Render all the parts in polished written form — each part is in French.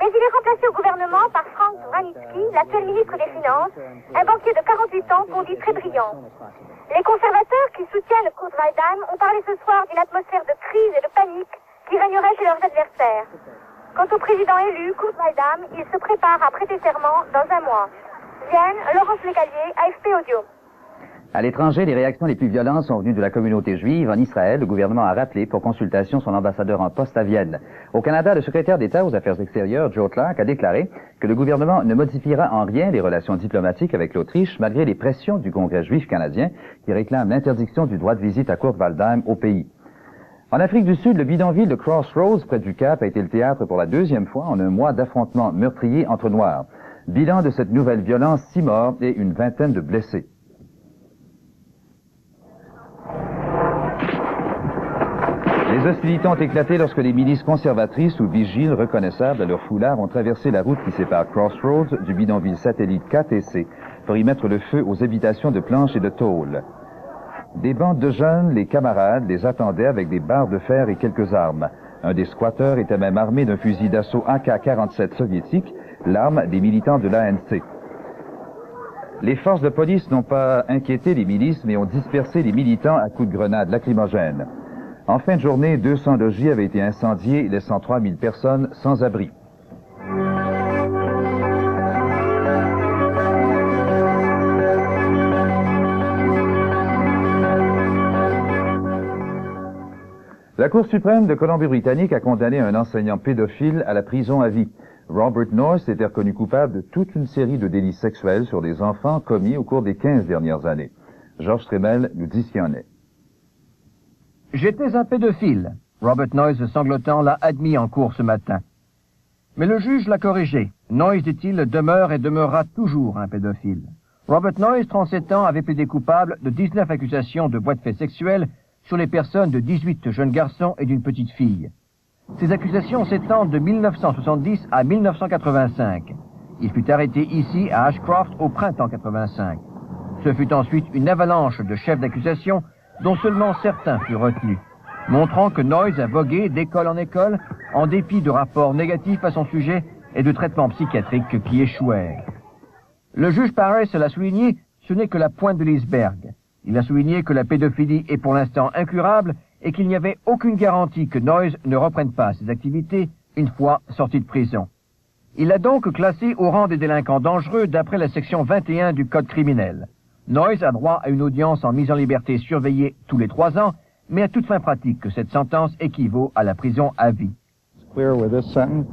Mais il est remplacé au gouvernement par Frank Vranitzky, l'actuel ministre des Finances, un banquier de 48 ans qu'on dit très brillant. Les conservateurs qui soutiennent Kurt Waldheim ont parlé ce soir d'une atmosphère de crise et de panique qui régnerait chez leurs adversaires. Quant au président élu, Kurt Waldheim, il se prépare à prêter serment dans un mois. Vienne, Laurence Legalier, AFP Audio. À l'étranger, les réactions les plus violentes sont venues de la communauté juive. En Israël, le gouvernement a rappelé pour consultation son ambassadeur en poste à Vienne. Au Canada, le secrétaire d'État aux Affaires extérieures, Joe Clark, a déclaré que le gouvernement ne modifiera en rien les relations diplomatiques avec l'Autriche, malgré les pressions du Congrès juif canadien qui réclame l'interdiction du droit de visite à Kurt Waldheim au pays. En Afrique du Sud, le bidonville de Crossroads, près du Cap, a été le théâtre pour la deuxième fois en un mois d'affrontements meurtriers entre Noirs. Bilan de cette nouvelle violence, 6 morts et une vingtaine de blessés. Les hostilités ont éclaté lorsque les milices conservatrices ou vigiles reconnaissables à leur foulard ont traversé la route qui sépare Crossroads du bidonville satellite 4C pour y mettre le feu aux habitations de planches et de tôles. Des bandes de jeunes, les camarades, les attendaient avec des barres de fer et quelques armes. Un des squatteurs était même armé d'un fusil d'assaut AK-47 soviétique, l'arme des militants de l'ANC. Les forces de police n'ont pas inquiété les milices, mais ont dispersé les militants à coups de grenades lacrymogènes. En fin de journée, 200 logis avaient été incendiés, laissant 3000 personnes sans abri. La Cour suprême de Colombie-Britannique a condamné un enseignant pédophile à la prison à vie. Robert Noyce était reconnu coupable de toute une série de délits sexuels sur des enfants commis au cours des 15 dernières années. Georges Tremel nous dit ce qu'il y en est. J'étais un pédophile. Robert Noyce sanglotant l'a admis en cour ce matin. Mais le juge l'a corrigé. Noyce, dit-il, demeure et demeurera toujours un pédophile. Robert Noyce, 37 ans, avait plaidé coupable de 19 accusations de voies de fait sexuelles sur les personnes de 18 jeunes garçons et d'une petite fille. Ces accusations s'étendent de 1970 à 1985. Il fut arrêté ici, à Ashcroft, au printemps 85. Ce fut ensuite une avalanche de chefs d'accusation dont seulement certains furent retenus, montrant que Noyce a vogué d'école en école en dépit de rapports négatifs à son sujet et de traitements psychiatriques qui échouèrent. Le juge Parris l'a souligné, ce n'est que la pointe de l'iceberg. Il a souligné que la pédophilie est pour l'instant incurable et qu'il n'y avait aucune garantie que Noyce ne reprenne pas ses activités une fois sorti de prison. Il l'a donc classé au rang des délinquants dangereux d'après la section 21 du Code criminel. Noyce a droit à une audience en mise en liberté surveillée tous les 3 ans, mais à toute fin pratique que cette sentence équivaut à la prison à vie.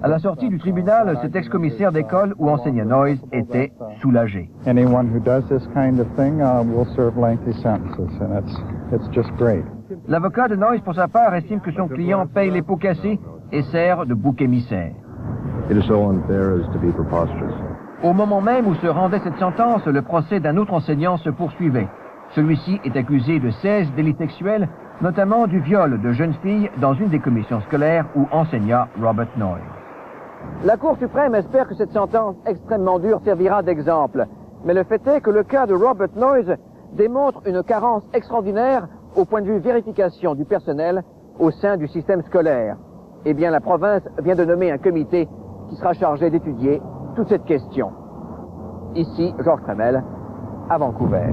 À la sortie du tribunal, cet ex-commissaire d'école où enseignait Noyce était soulagé. L'avocat de Noyce, pour sa part, estime que son client paye les pots cassés et sert de bouc émissaire. Au moment même où se rendait cette sentence, le procès d'un autre enseignant se poursuivait. Celui-ci est accusé de 16 délits sexuels, notamment du viol de jeunes filles dans une des commissions scolaires où enseigna Robert Noyce. La Cour suprême espère que cette sentence extrêmement dure servira d'exemple. Mais le fait est que le cas de Robert Noyce démontre une carence extraordinaire au point de vue vérification du personnel au sein du système scolaire. Eh bien, la province vient de nommer un comité qui sera chargé d'étudier toute cette question. Ici, Georges Tremel, à Vancouver.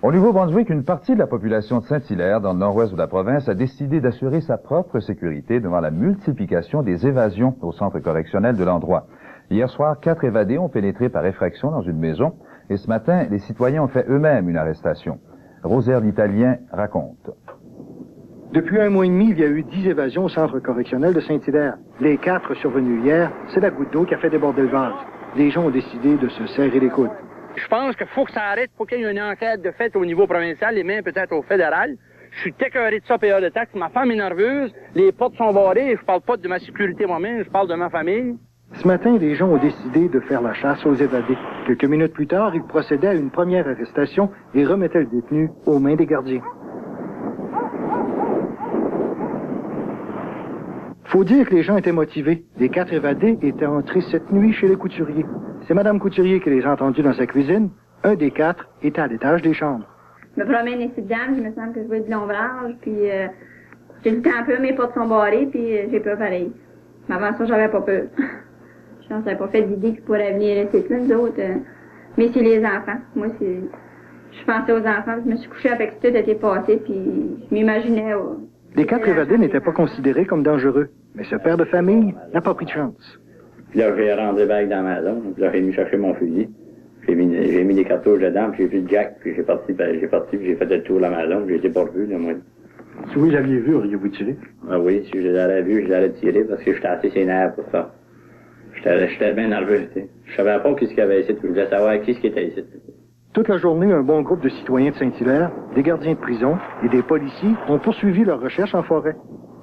Au Nouveau-Brunswick, une partie de la population de Saint-Hilaire, dans le nord-ouest de la province, a décidé d'assurer sa propre sécurité devant la multiplication des évasions au centre correctionnel de l'endroit. Hier soir, 4 évadés ont pénétré par effraction dans une maison, et ce matin, les citoyens ont fait eux-mêmes une arrestation. Rosaire l'Italien raconte. Depuis 1 mois et demi, il y a eu 10 évasions au centre correctionnel de Saint-Hilaire. Les 4 survenus hier, c'est la goutte d'eau qui a fait déborder le vase. Les gens ont décidé de se serrer les coudes. Je pense qu'il faut que ça arrête, faut qu'il y ait une enquête de fait au niveau provincial et même peut-être au fédéral. Je suis écœuré de ça, payeur de taxes. Ma femme est nerveuse, les portes sont barrées. Je parle pas de ma sécurité moi-même, je parle de ma famille. Ce matin, les gens ont décidé de faire la chasse aux évadés. Quelques minutes plus tard, ils procédaient à une première arrestation et remettaient le détenu aux mains des gardiens. Faut dire que les gens étaient motivés. Les 4 évadés étaient entrés cette nuit chez les couturiers. C'est Madame Couturier qui les a entendus dans sa cuisine. Un des 4 était à l'étage des chambres. Je me promène ici dedans, je me sens que je vois de l'ombrage, puis j'ai le temps un peu, mes portes sont barrées, puis j'ai peur pareil. Mais avant ça, j'avais pas peur. Je pense que ça pas fait d'idée qu'ils pourraient venir rester là, nous autres. Mais c'est les enfants. Moi, je pensais aux enfants, je me suis couchée avec tout était passé, puis je m'imaginais... Les 4 évadés n'étaient pas considérés comme dangereux, mais ce père de famille n'a pas pris de chance. Puis là, j'ai rentré back dans la maison, puis là, j'ai mis chercher mon fusil. J'ai mis des cartouches dedans, puis j'ai pris le jack, puis j'ai parti, puis j'ai fait le tour de la maison, puis j'ai été pas revu, là, moi. Si vous l'aviez vu, auriez-vous tiré? Ah oui, si je l'avais vu, je l'allais tirer, parce que j'étais assez sénère pour ça. J'étais bien nerveux, tu sais. Je savais pas qu'est-ce qu'il y avait ici, je voulais savoir qui était ici. Toute la journée, un bon groupe de citoyens de Saint-Hilaire, des gardiens de prison et des policiers ont poursuivi leurs recherches en forêt.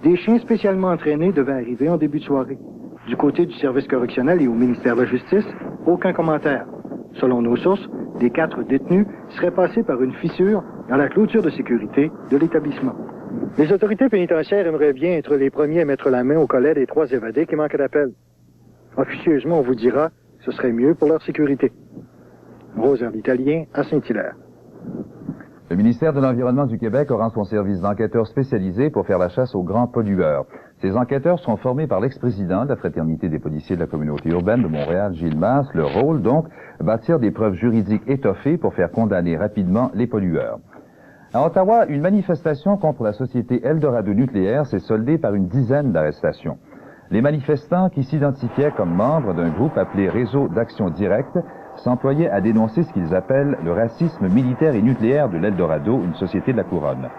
Des chiens spécialement entraînés devaient arriver en début de soirée. Du côté du service correctionnel et au ministère de la Justice, aucun commentaire. Selon nos sources, les 4 détenus seraient passés par une fissure dans la clôture de sécurité de l'établissement. Les autorités pénitentiaires aimeraient bien être les premiers à mettre la main au collet des 3 évadés qui manquent d'appel. Officieusement, on vous dira, ce serait mieux pour leur sécurité. Rosaire l'Italien à Saint-Hilaire. Le ministère de l'Environnement du Québec aura son service d'enquêteurs spécialisés pour faire la chasse aux grands pollueurs. Ces enquêteurs sont formés par l'ex-président de la Fraternité des policiers de la communauté urbaine de Montréal, Gilles Masse. Leur rôle, donc, bâtir des preuves juridiques étoffées pour faire condamner rapidement les pollueurs. À Ottawa, une manifestation contre la société Eldorado nucléaire s'est soldée par une dizaine d'arrestations. Les manifestants, qui s'identifiaient comme membres d'un groupe appelé Réseau d'action directe, s'employaient à dénoncer ce qu'ils appellent le racisme militaire et nucléaire de l'Eldorado, une société de la couronne.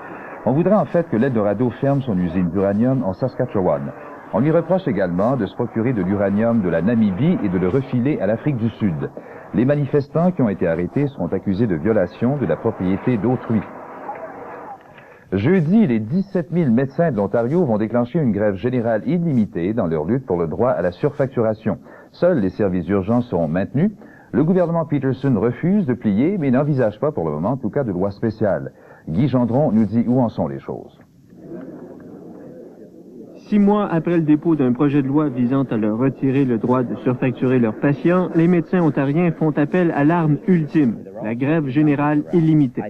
On voudrait en fait que l'Eldorado ferme son usine d'uranium en Saskatchewan. On lui reproche également de se procurer de l'uranium de la Namibie et de le refiler à l'Afrique du Sud. Les manifestants qui ont été arrêtés seront accusés de violation de la propriété d'autrui. Jeudi, les 17 000 médecins de l'Ontario vont déclencher une grève générale illimitée dans leur lutte pour le droit à la surfacturation. Seuls les services d'urgence seront maintenus. Le gouvernement Peterson refuse de plier, mais n'envisage pas pour le moment, en tout cas, de loi spéciale. Guy Gendron nous dit où en sont les choses. 6 mois après le dépôt d'un projet de loi visant à leur retirer le droit de surfacturer leurs patients, les médecins ontariens font appel à l'arme ultime, la grève générale illimitée.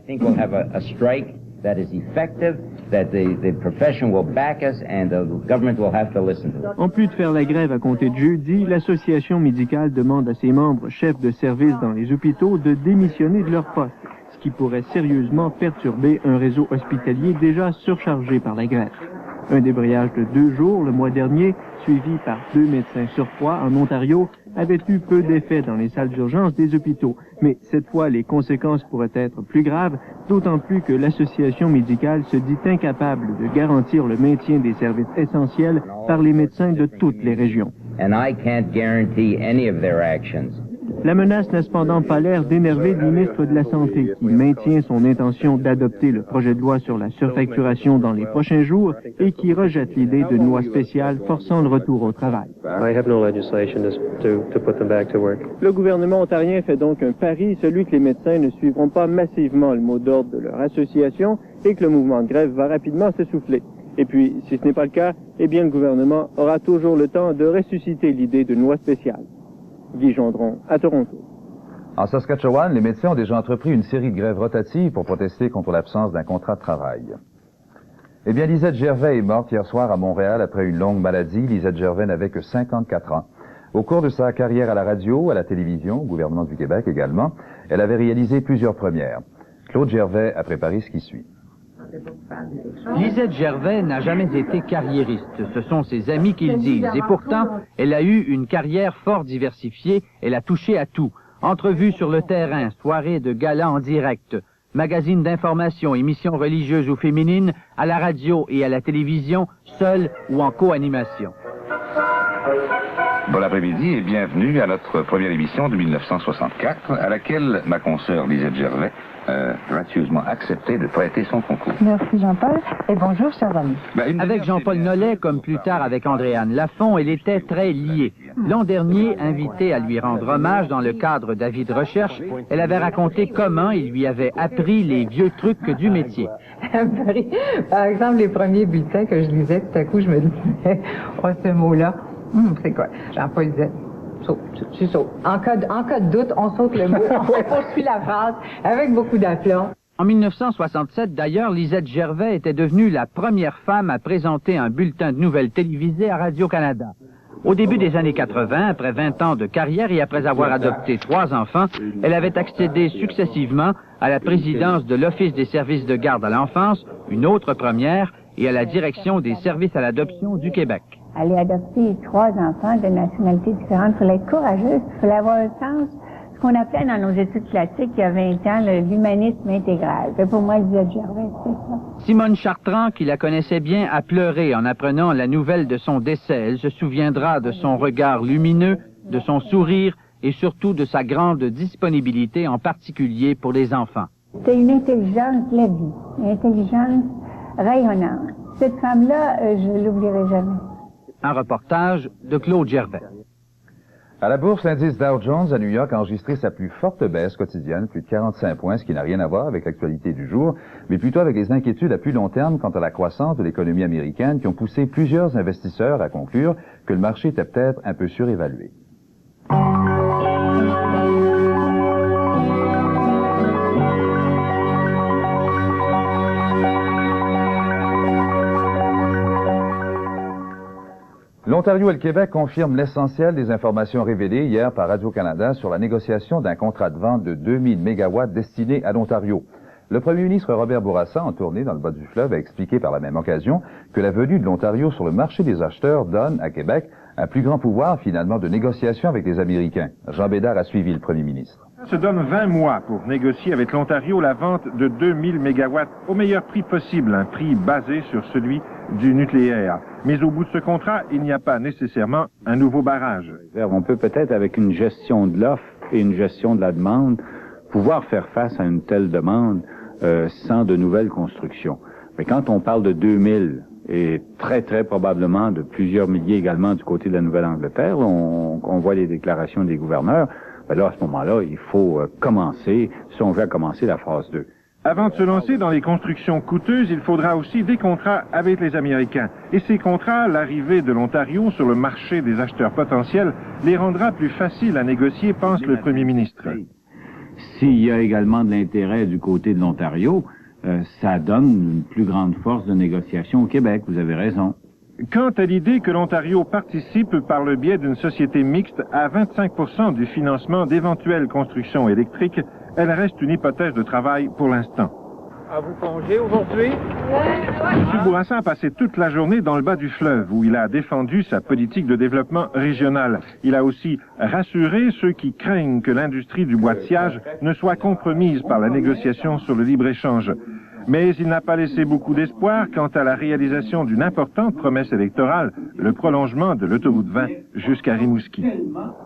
En plus de faire la grève à compter de jeudi, l'association médicale demande à ses membres chefs de service dans les hôpitaux de démissionner de leur poste, ce qui pourrait sérieusement perturber un réseau hospitalier déjà surchargé par la grève. Un débrayage de 2 jours le mois dernier, suivi par 2 médecins surpoids en Ontario, avait eu peu d'effet dans les salles d'urgence des hôpitaux. Mais cette fois, les conséquences pourraient être plus graves, d'autant plus que l'association médicale se dit incapable de garantir le maintien des services essentiels par les médecins de toutes les régions. La menace n'a cependant pas l'air d'énerver le ministre de la Santé, qui maintient son intention d'adopter le projet de loi sur la surfacturation dans les prochains jours et qui rejette l'idée d'une loi spéciale forçant le retour au travail. Le gouvernement ontarien fait donc un pari, celui que les médecins ne suivront pas massivement le mot d'ordre de leur association et que le mouvement de grève va rapidement s'essouffler. Et puis, si ce n'est pas le cas, eh bien le gouvernement aura toujours le temps de ressusciter l'idée d'une loi spéciale. Guy Gendron, à Toronto. En Saskatchewan, les médecins ont déjà entrepris une série de grèves rotatives pour protester contre l'absence d'un contrat de travail. Eh bien, Lisette Gervais est morte hier soir à Montréal après une longue maladie. Lisette Gervais n'avait que 54 ans. Au cours de sa carrière à la radio, à la télévision, au gouvernement du Québec également, elle avait réalisé plusieurs premières. Claude Gervais a préparé ce qui suit. Lisette Gervais n'a jamais été carriériste, ce sont ses amis qui le disent, et pourtant, elle a eu une carrière fort diversifiée, elle a touché à tout. Entrevues sur le terrain, soirées de galas en direct, magazines d'information, émissions religieuses ou féminines, à la radio et à la télévision, seule ou en co-animation. Bon après-midi et bienvenue à notre première émission de 1964, à laquelle ma consoeur Lisette Gervais gracieusement accepté de prêter son concours. Merci Jean-Paul et bonjour chers amis. Avec Jean-Paul Nollet, comme plus tard avec Andréanne Lafont, elle était très liée. L'an dernier, invitée à lui rendre hommage dans le cadre d'Avis de recherche, elle avait raconté comment il lui avait appris les vieux trucs du métier. Par exemple, les premiers bulletins que je lisais, tout à coup je me disais, oh ce mot-là, c'est quoi? Jean-Paul disait, tu sautes. En cas de doute, on saute le mot, on poursuit la phrase avec beaucoup d'aplomb. En 1967, d'ailleurs, Lisette Gervais était devenue la première femme à présenter un bulletin de nouvelles télévisé à Radio-Canada. Au début des années 80, après 20 ans de carrière et après avoir adopté 3 enfants, elle avait accédé successivement à la présidence de l'Office des services de garde à l'enfance, une autre première, et à la direction des services à l'adoption du Québec. Aller adopter 3 enfants de nationalités différentes, il fallait être courageuse, il fallait avoir un sens, ce qu'on appelait dans nos études classiques il y a 20 ans, l'humanisme intégral. Et pour moi, Lisette Gervais, c'est ça. Simone Chartrand, qui la connaissait bien, a pleuré en apprenant la nouvelle de son décès. Elle se souviendra de son regard lumineux, de son sourire et surtout de sa grande disponibilité, en particulier pour les enfants. C'était une intelligence de la vie, une intelligence rayonnante. Cette femme-là, je l'oublierai jamais. Un reportage de Claude Gervais. À la bourse, l'indice Dow Jones à New York a enregistré sa plus forte baisse quotidienne, plus de 45 points, ce qui n'a rien à voir avec l'actualité du jour, mais plutôt avec les inquiétudes à plus long terme quant à la croissance de l'économie américaine qui ont poussé plusieurs investisseurs à conclure que le marché était peut-être un peu surévalué. L'Ontario et le Québec confirment l'essentiel des informations révélées hier par Radio-Canada sur la négociation d'un contrat de vente de 2000 mégawatts destiné à l'Ontario. Le premier ministre Robert Bourassa, en tournée dans le bas du fleuve, a expliqué par la même occasion que la venue de l'Ontario sur le marché des acheteurs donne à Québec un plus grand pouvoir, finalement, de négociation avec les Américains. Jean Bédard a suivi le premier ministre. Ça se donne 20 mois pour négocier avec l'Ontario la vente de 2000 mégawatts au meilleur prix possible, un prix basé sur celui du nucléaire. Mais au bout de ce contrat, il n'y a pas nécessairement un nouveau barrage. On peut peut-être, avec une gestion de l'offre et une gestion de la demande, pouvoir faire face à une telle demande sans de nouvelles constructions. Mais quand on parle de 2000 et très probablement de plusieurs milliers également du côté de la Nouvelle-Angleterre, on voit les déclarations des gouverneurs, ben là, à ce moment-là, il faut commencer, si on veut commencer la phase 2. Avant de se lancer dans les constructions coûteuses, il faudra aussi des contrats avec les Américains. Et ces contrats, l'arrivée de l'Ontario sur le marché des acheteurs potentiels, les rendra plus faciles à négocier, pense le premier ministre. S'il y a également de l'intérêt du côté de l'Ontario, ça donne une plus grande force de négociation au Québec, vous avez raison. Quant à l'idée que l'Ontario participe par le biais d'une société mixte à 25% du financement d'éventuelles constructions électriques, elle reste une hypothèse de travail pour l'instant. À vous congé aujourd'hui? M. Bourassa a passé toute la journée dans le bas du fleuve où il a défendu sa politique de développement régional. Il a aussi rassuré ceux qui craignent que l'industrie du bois de sciage ne soit compromise par la négociation sur le libre-échange. Mais il n'a pas laissé beaucoup d'espoir quant à la réalisation d'une importante promesse électorale, le prolongement de l'autoroute 20 jusqu'à Rimouski.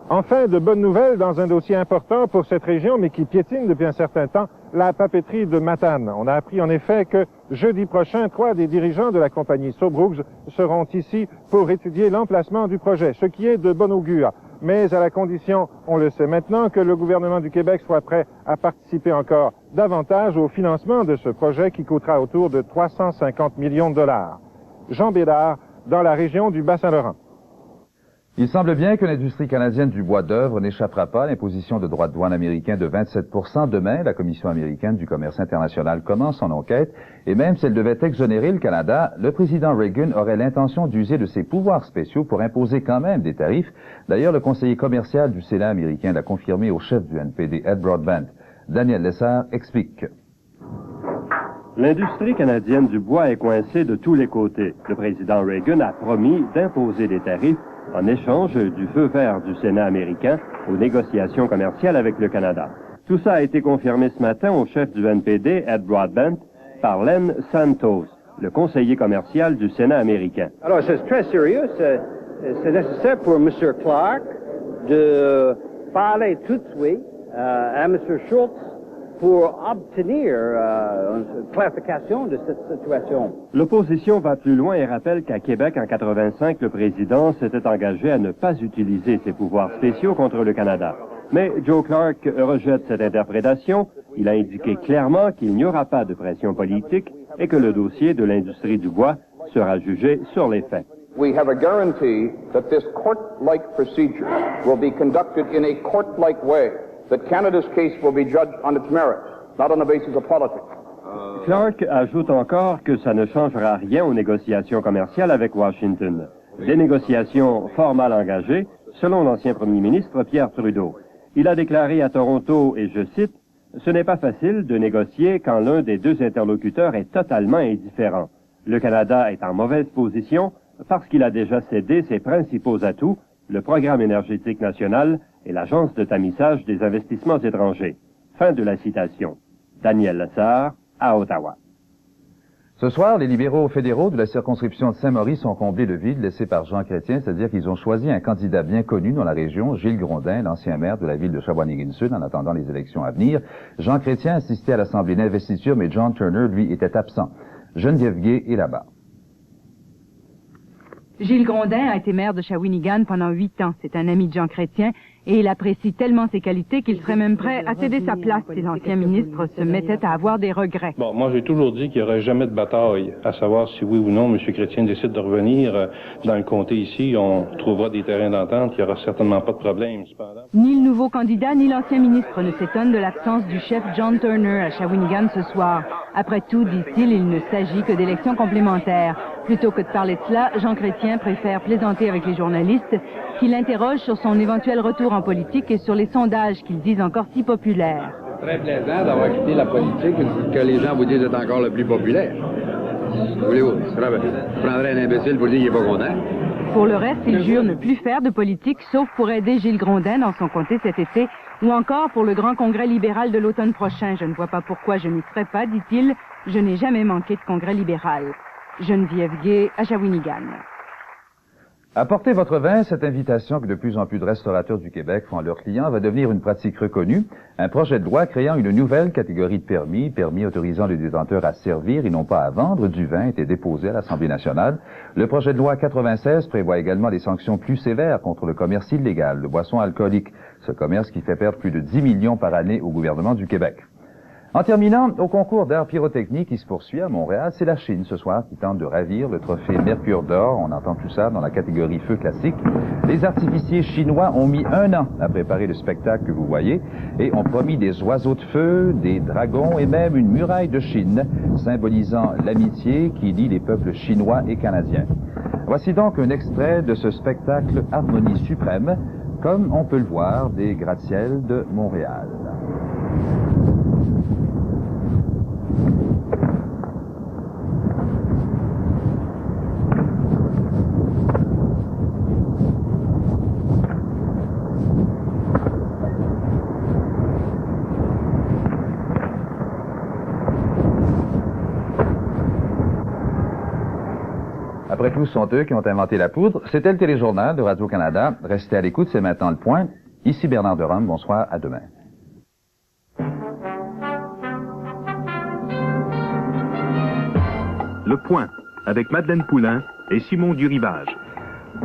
Enfin, de bonnes nouvelles dans un dossier important pour cette région, mais qui piétine depuis un certain temps, la papeterie de Matane. On a appris en effet que jeudi prochain, 3 des dirigeants de la compagnie Sobrooks seront ici pour étudier l'emplacement du projet, ce qui est de bon augure. Mais à la condition, on le sait maintenant, que le gouvernement du Québec soit prêt à participer encore davantage au financement de ce projet qui coûtera autour de 350 millions de dollars. Jean Bédard, dans la région du Bas-Saint-Laurent. Il semble bien que l'industrie canadienne du bois d'œuvre n'échappera pas à l'imposition de droits de douane américains de 27%. Demain, la Commission américaine du commerce international commence son enquête, et même si elle devait exonérer le Canada, le président Reagan aurait l'intention d'user de ses pouvoirs spéciaux pour imposer quand même des tarifs. D'ailleurs, le conseiller commercial du Sénat américain l'a confirmé au chef du NPD, Ed Broadbent. Daniel Lessard explique. L'industrie canadienne du bois est coincée de tous les côtés. Le président Reagan a promis d'imposer des tarifs en échange du feu vert du Sénat américain aux négociations commerciales avec le Canada. Tout ça a été confirmé ce matin au chef du NPD, Ed Broadbent, par Len Santos, le conseiller commercial du Sénat américain. Alors, c'est très sérieux. C'est nécessaire pour M. Clark de parler tout de suite à M. Schultz pour obtenir une clarification de cette situation. L'opposition va plus loin et rappelle qu'à Québec, en 85, le président s'était engagé à ne pas utiliser ses pouvoirs spéciaux contre le Canada. Mais Joe Clark rejette cette interprétation. Il a indiqué clairement qu'il n'y aura pas de pression politique et que le dossier de l'industrie du bois sera jugé sur les faits. We have a guarantee that this court-like procedure will be conducted in a court-like way. That Canada's case will be judged on its merits, not on the basis of politics. Clark ajoute encore que ça ne changera rien aux négociations commerciales avec Washington. Des négociations fort mal engagées, selon l'ancien premier ministre Pierre Trudeau. Il a déclaré à Toronto, et je cite, « Ce n'est pas facile de négocier quand l'un des deux interlocuteurs est totalement indifférent. Le Canada est en mauvaise position parce qu'il a déjà cédé ses principaux atouts, le programme énergétique national et l'Agence de tamisage des investissements étrangers. » Fin de la citation. Daniel Lessard, à Ottawa. Ce soir, les libéraux fédéraux de la circonscription de Saint-Maurice ont comblé le vide laissé par Jean Chrétien, c'est-à-dire qu'ils ont choisi un candidat bien connu dans la région, Gilles Grondin, l'ancien maire de la ville de Shawinigan-Sud, en attendant les élections à venir. Jean Chrétien assistait à l'Assemblée d'investiture, mais John Turner, lui, était absent. Geneviève Gué est là-bas. Gilles Grondin a été maire de Shawinigan pendant 8 ans. C'est un ami de Jean Chrétien et il apprécie tellement ses qualités qu'il serait même prêt à céder sa place si l'ancien ministre se mettait à avoir des regrets. Bon, moi j'ai toujours dit qu'il n'y aurait jamais de bataille, à savoir si oui ou non M. Chrétien décide de revenir dans le comté ici. On trouvera des terrains d'entente, il n'y aura certainement pas de problème. Cependant. Ni le nouveau candidat ni l'ancien ministre ne s'étonnent de l'absence du chef John Turner à Shawinigan ce soir. Après tout, disent-ils, il ne s'agit que d'élections complémentaires. Plutôt que de parler de cela, Jean Chrétien préfère plaisanter avec les journalistes qui l'interrogent sur son éventuel retour en politique et sur les sondages qu'ils disent encore si populaires. C'est très plaisant d'avoir quitté la politique que les gens vous disent être encore le plus populaire. Voulez-vous? Je prendrais un imbécile pour dire qu'il n'est pas content. Pour le reste, il jure ne plus faire de politique, sauf pour aider Gilles Grondin dans son comté cet été, ou encore pour le grand congrès libéral de l'automne prochain. Je ne vois pas pourquoi je n'y serais pas, dit-il. Je n'ai jamais manqué de congrès libéral. Geneviève Gué, à Shawinigan. Apportez votre vin, cette invitation que de plus en plus de restaurateurs du Québec font à leurs clients va devenir une pratique reconnue. Un projet de loi créant une nouvelle catégorie de permis autorisant les détenteurs à servir et non pas à vendre du vin était déposé à l'Assemblée nationale. Le projet de loi 96 prévoit également des sanctions plus sévères contre le commerce illégal de boissons alcooliques, ce commerce qui fait perdre plus de 10 millions par année au gouvernement du Québec. En terminant, au concours d'art pyrotechnique qui se poursuit à Montréal, c'est la Chine ce soir qui tente de ravir le trophée Mercure d'or. On entend tout ça dans la catégorie feu classique. Les artificiers chinois ont mis 1 an à préparer le spectacle que vous voyez et ont promis des oiseaux de feu, des dragons et même une muraille de Chine, symbolisant l'amitié qui lie les peuples chinois et canadiens. Voici donc un extrait de ce spectacle Harmonie suprême, comme on peut le voir des gratte-ciels de Montréal. Après tout, ce sont eux qui ont inventé la poudre. C'était le téléjournal de Radio-Canada. Restez à l'écoute, c'est maintenant le point. Ici Bernard de Rome, bonsoir, à demain. Le point, avec Madeleine Poulain et Simon Durivage.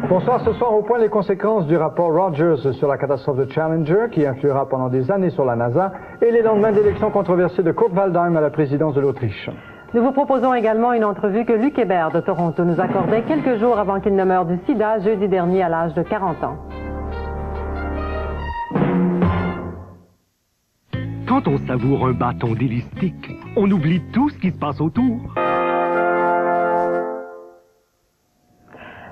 Bonsoir, ce soir au point les conséquences du rapport Rogers sur la catastrophe de Challenger qui influera pendant des années sur la NASA et les lendemains d'élections controversées de Kurt Waldheim à la présidence de l'Autriche. Nous vous proposons également une entrevue que Luc Hébert de Toronto nous accordait quelques jours avant qu'il ne meure du sida jeudi dernier à l'âge de 40 ans. Quand on savoure un bâton délistique, on oublie tout ce qui se passe autour.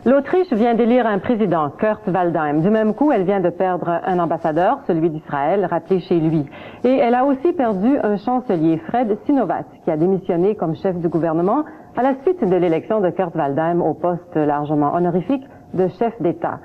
L'Autriche vient d'élire un président, Kurt Waldheim. Du même coup, elle vient de perdre un ambassadeur, celui d'Israël, rappelé chez lui. Et elle a aussi perdu un chancelier, Fred Sinovat, qui a démissionné comme chef du gouvernement à la suite de l'élection de Kurt Waldheim au poste largement honorifique de chef d'État.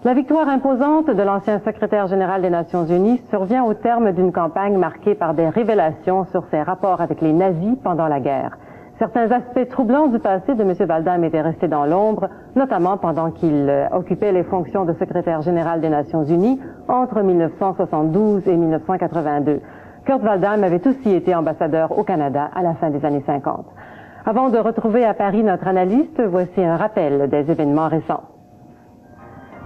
La victoire imposante de l'ancien secrétaire général des Nations Unies survient au terme d'une campagne marquée par des révélations sur ses rapports avec les nazis pendant la guerre. Certains aspects troublants du passé de M. Waldheim étaient restés dans l'ombre, notamment pendant qu'il occupait les fonctions de secrétaire général des Nations Unies entre 1972 et 1982. Kurt Waldheim avait aussi été ambassadeur au Canada à la fin des années 50. Avant de retrouver à Paris notre analyste, voici un rappel des événements récents.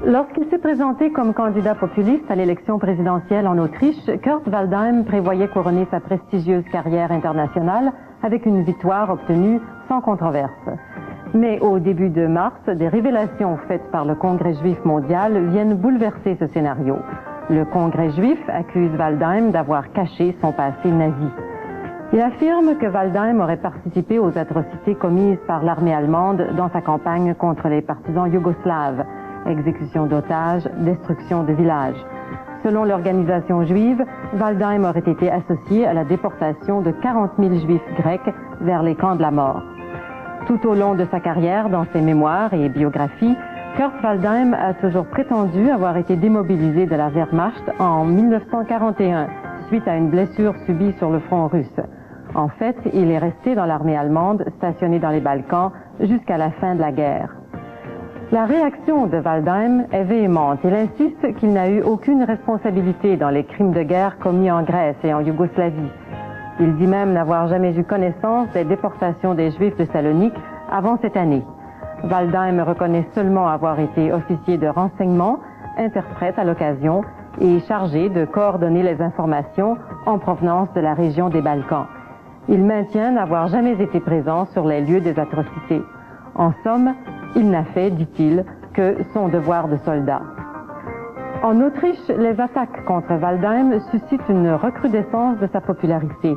Lorsqu'il s'est présenté comme candidat populiste à l'élection présidentielle en Autriche, Kurt Waldheim prévoyait couronner sa prestigieuse carrière internationale avec une victoire obtenue sans controverse. Mais au début de mars, des révélations faites par le Congrès juif mondial viennent bouleverser ce scénario. Le Congrès juif accuse Waldheim d'avoir caché son passé nazi. Il affirme que Waldheim aurait participé aux atrocités commises par l'armée allemande dans sa campagne contre les partisans yougoslaves, exécution d'otages, destruction de villages. Selon l'organisation juive, Waldheim aurait été associé à la déportation de 40 000 juifs grecs vers les camps de la mort. Tout au long de sa carrière, dans ses mémoires et biographies, Kurt Waldheim a toujours prétendu avoir été démobilisé de la Wehrmacht en 1941, suite à une blessure subie sur le front russe. En fait, il est resté dans l'armée allemande, stationné dans les Balkans, jusqu'à la fin de la guerre. La réaction de Waldheim est véhémente. Il insiste qu'il n'a eu aucune responsabilité dans les crimes de guerre commis en Grèce et en Yougoslavie. Il dit même n'avoir jamais eu connaissance des déportations des Juifs de Salonique avant cette année. Waldheim reconnaît seulement avoir été officier de renseignement, interprète à l'occasion et chargé de coordonner les informations en provenance de la région des Balkans. Il maintient n'avoir jamais été présent sur les lieux des atrocités. En somme, il n'a fait, dit-il, que son devoir de soldat. En Autriche, les attaques contre Waldheim suscitent une recrudescence de sa popularité.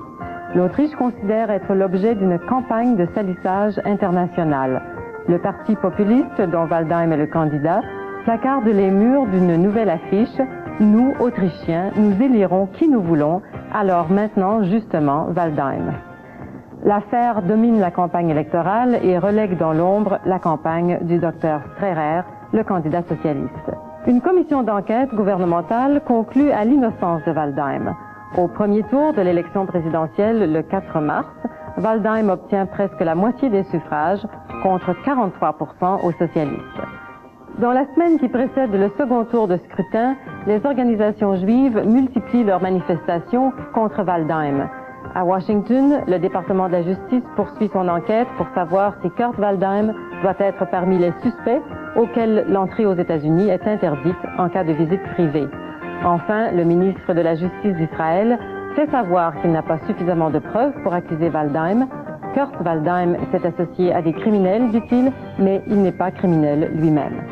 L'Autriche considère être l'objet d'une campagne de salissage internationale. Le parti populiste, dont Waldheim est le candidat, placarde les murs d'une nouvelle affiche « Nous, Autrichiens, nous élirons qui nous voulons, alors maintenant, justement, Waldheim ». L'affaire domine la campagne électorale et relègue dans l'ombre la campagne du docteur Strehrer, le candidat socialiste. Une commission d'enquête gouvernementale conclut à l'innocence de Waldheim. Au premier tour de l'élection présidentielle le 4 mars, Waldheim obtient presque la moitié des suffrages, contre 43% aux socialistes. Dans la semaine qui précède le second tour de scrutin, les organisations juives multiplient leurs manifestations contre Waldheim. À Washington, le département de la justice poursuit son enquête pour savoir si Kurt Waldheim doit être parmi les suspects auxquels l'entrée aux États-Unis est interdite en cas de visite privée. Enfin, le ministre de la Justice d'Israël fait savoir qu'il n'a pas suffisamment de preuves pour accuser Waldheim. Kurt Waldheim s'est associé à des criminels, dit-il, mais il n'est pas criminel lui-même.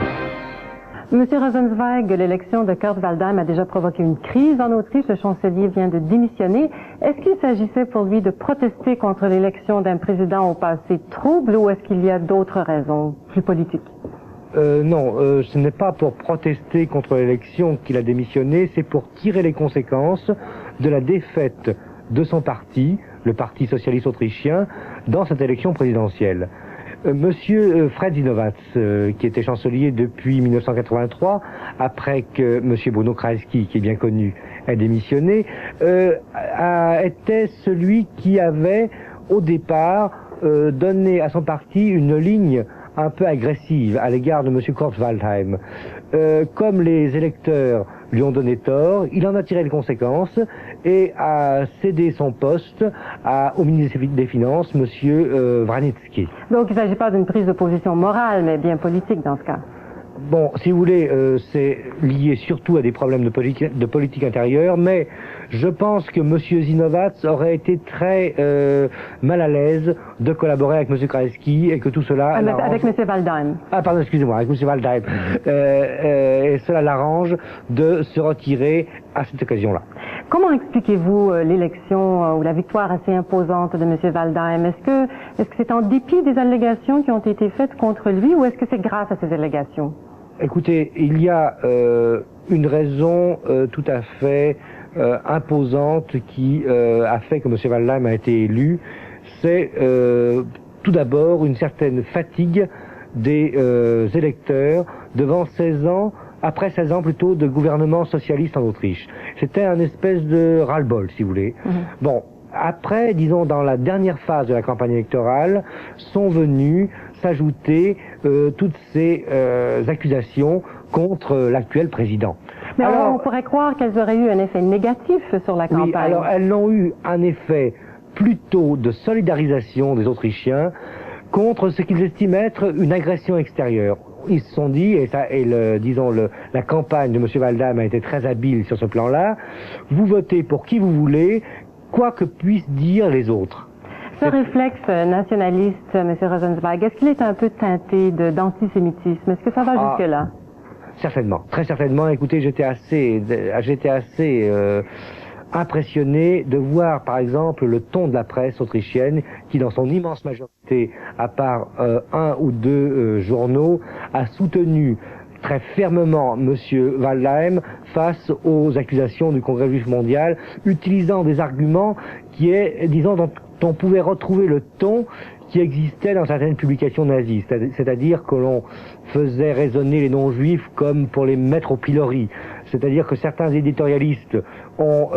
Monsieur Rosenzweig, l'élection de Kurt Waldheim a déjà provoqué une crise en Autriche. Le chancelier vient de démissionner. Est-ce qu'il s'agissait pour lui de protester contre l'élection d'un président au passé trouble ou est-ce qu'il y a d'autres raisons plus politiques? Non, ce n'est pas pour protester contre l'élection qu'il a démissionné, c'est pour tirer les conséquences de la défaite de son parti, le Parti socialiste autrichien, dans cette élection présidentielle. Monsieur Fred Zinovats, qui était chancelier depuis 1983, après que Monsieur Bruno Kreisky, qui est bien connu, ait démissionné, était celui qui avait, au départ, donné à son parti une ligne un peu agressive à l'égard de M. Kurt Waldheim. Comme les électeurs lui ont donné tort, il en a tiré les conséquences et a cédé son poste au ministre des Finances, M. Vranitzky. Donc il ne s'agit pas d'une prise de position morale, mais bien politique dans ce cas. Bon, si vous voulez, c'est lié surtout à des problèmes de politique intérieure, mais je pense que M. Zinovats aurait été très mal à l'aise de collaborer avec M. Kreisky et que tout cela... Avec M. Waldheim. Ah, pardon, excusez-moi, avec M. Waldheim. Et cela l'arrange de se retirer à cette occasion-là. Comment expliquez-vous l'élection ou la victoire assez imposante de M. Waldheim? Est-ce que c'est en dépit des allégations qui ont été faites contre lui ou est-ce que c'est grâce à ces allégations? Écoutez, il y a une raison tout à fait imposante qui a fait que M. Waldheim a été élu. C'est tout d'abord une certaine fatigue des électeurs devant 16 ans, après 16 ans plutôt, de gouvernement socialiste en Autriche. C'était un espèce de ras-le-bol, si vous voulez. Bon, après, disons, dans la dernière phase de la campagne électorale, sont venues s'ajouter toutes ces accusations contre l'actuel président. Mais alors, on pourrait croire qu'elles auraient eu un effet négatif sur la campagne. Oui, alors elles ont eu un effet plutôt de solidarisation des Autrichiens contre ce qu'ils estiment être une agression extérieure. Ils se sont dit, la campagne de M. Waldheim a été très habile sur ce plan-là, vous votez pour qui vous voulez, quoi que puissent dire les autres. Ce réflexe nationaliste, M. Rosenzweig, est-ce qu'il est un peu teinté d'antisémitisme? Est-ce que ça va jusque-là? Certainement, très certainement. Écoutez, j'étais assez impressionné de voir, par exemple, le ton de la presse autrichienne, qui, dans son immense majorité, à part un ou deux journaux, a soutenu très fermement M. Waldheim face aux accusations du Congrès juif mondial, utilisant des arguments qui est, disons, dont on pouvait retrouver le ton qui existait dans certaines publications nazies, c'est-à-dire que l'on faisait raisonner les non-juifs comme pour les mettre au pilori, c'est-à-dire que certains éditorialistes ont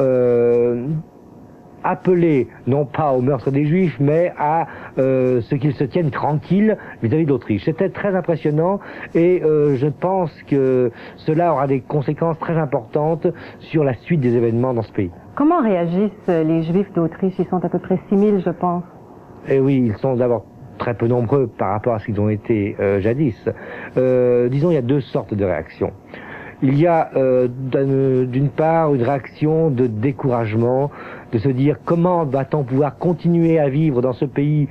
appelé, non pas au meurtre des Juifs, mais à ce qu'ils se tiennent tranquilles vis-à-vis de l'Autriche. C'était très impressionnant et je pense que cela aura des conséquences très importantes sur la suite des événements dans ce pays. Comment réagissent les Juifs d'Autriche? Ils sont à peu près 6 000, je pense. Eh oui, ils sont d'abord très peu nombreux par rapport à ce qu'ils ont été jadis. Disons, il y a deux sortes de réactions. Il y a d'une part une réaction de découragement, de se dire comment va-t-on pouvoir continuer à vivre dans ce pays